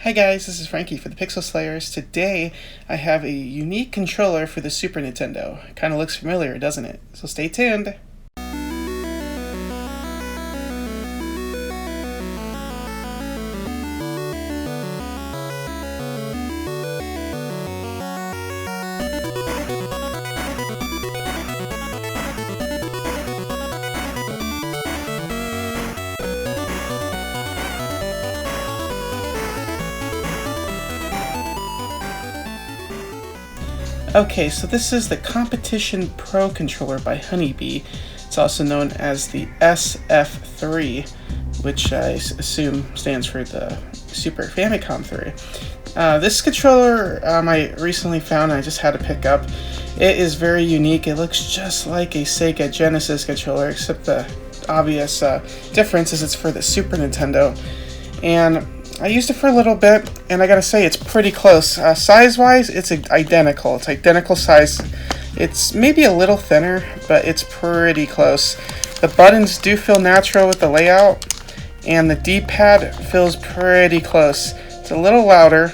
Hi guys, this is Frankie for the Pixel Slayers. Today I have a unique controller for the Super Nintendo. Kind of looks familiar, doesn't it? So stay tuned. Okay, so this is the Competition Pro controller by Honeybee. It's also known as the SF3, which I assume stands for the Super Famicom 3. This controller I recently found and I just had to pick up. It is very unique. It looks just like a Sega Genesis controller, except the obvious difference is it's for the Super Nintendo. And I used it for a little bit, and I gotta say, it's pretty close. Size-wise, it's identical. It's identical size. It's maybe a little thinner, but it's pretty close. The buttons do feel natural with the layout, and the D-pad feels pretty close. It's a little louder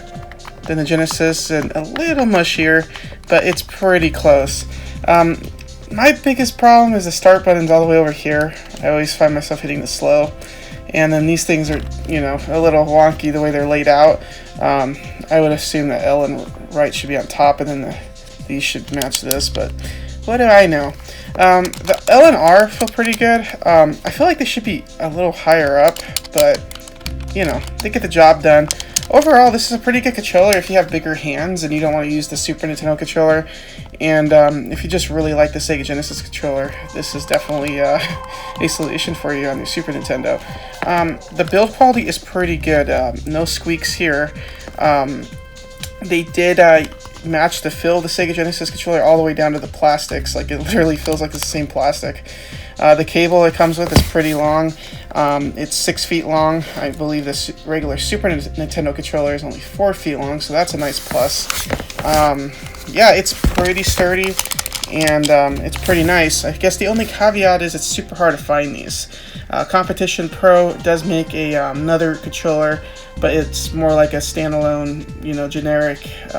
than the Genesis and a little mushier, but it's pretty close. My biggest problem is the start button's all the way over here. I always find myself hitting the slow. And then these things are, a little wonky the way they're laid out. I would assume that L and right should be on top, and then these should match this, but what do I know? The L and R feel pretty good. I feel like they should be a little higher up, but, they get the job done. Overall, this is a pretty good controller if you have bigger hands and you don't want to use the Super Nintendo controller. And if you just really like the Sega Genesis controller, this is definitely a solution for you on your Super Nintendo. The build quality is pretty good. No squeaks here. They did match the feel of the Sega Genesis controller all the way down to the plastics. Like, it literally feels like it's the same plastic. The cable it comes with is pretty long. It's 6 feet long. I believe this regular Super Nintendo controller is only 4 feet long, so that's a nice plus. Yeah, it's pretty sturdy, and it's pretty nice. I guess the only caveat is it's super hard to find these. Competition Pro does make another controller, but it's more like a standalone, generic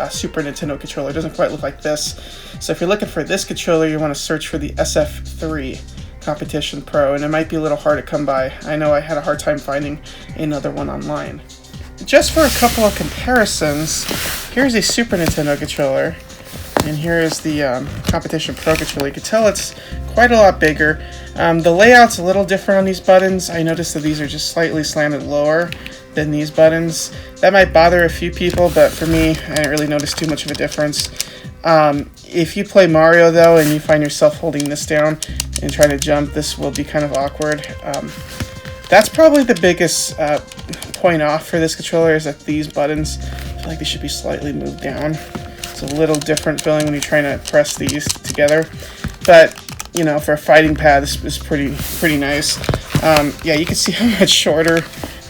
Super Nintendo controller. It doesn't quite look like this. So if you're looking for this controller, you want to search for the SF3 Competition Pro, and it might be a little hard to come by. I know I had a hard time finding another one online. Just for a couple of comparisons, here's a Super Nintendo controller, and here is the Competition Pro controller. You can tell it's quite a lot bigger. The layout's a little different on these buttons. I noticed that these are just slightly slanted lower than these buttons. That might bother a few people, but for me, I didn't really notice too much of a difference. If you play Mario, though, and you find yourself holding this down and trying to jump, this will be kind of awkward. That's probably the biggest point off for this controller, is that these buttons, I feel like they should be slightly moved down. It's a little different feeling when you're trying to press these together. But, for a fighting pad, this is pretty nice. Yeah, you can see how much shorter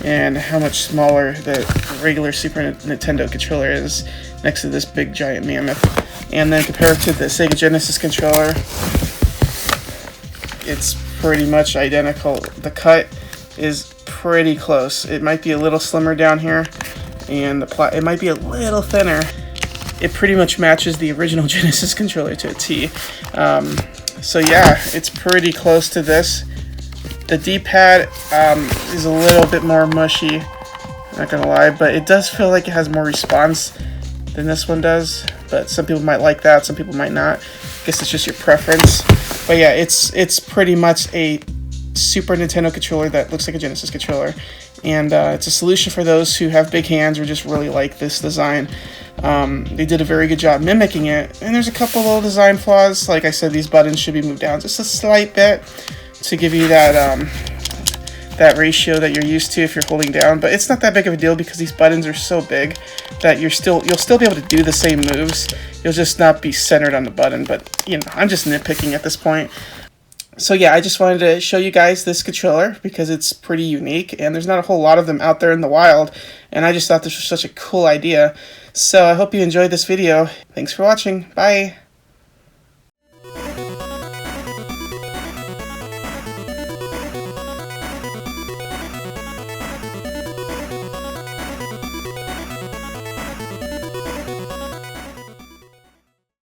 and how much smaller the regular Super Nintendo controller is next to this big giant mammoth. And then compared to the Sega Genesis controller, it's pretty much identical. The cut is pretty close. It might be a little slimmer down here, and it might be a little thinner. It pretty much matches the original Genesis controller to a T. So yeah, it's pretty close to this. The D-pad is a little bit more mushy, not gonna lie, but it does feel like it has more response than this one does. But some people might like that, some people might not. I guess it's just your preference. But yeah, it's pretty much a Super Nintendo controller that looks like a Genesis controller. And it's a solution for those who have big hands or just really like this design. They did a very good job mimicking it. And there's a couple little design flaws. Like I said, these buttons should be moved down just a slight bit to give you that ratio that you're used to if you're holding down. But it's not that big of a deal because these buttons are so big that you'll still be able to do the same moves. You'll just not be centered on the button. But, I'm just nitpicking at this point. So yeah, I just wanted to show you guys this controller because it's pretty unique and there's not a whole lot of them out there in the wild, and I just thought this was such a cool idea. So I hope you enjoyed this video. Thanks for watching. Bye!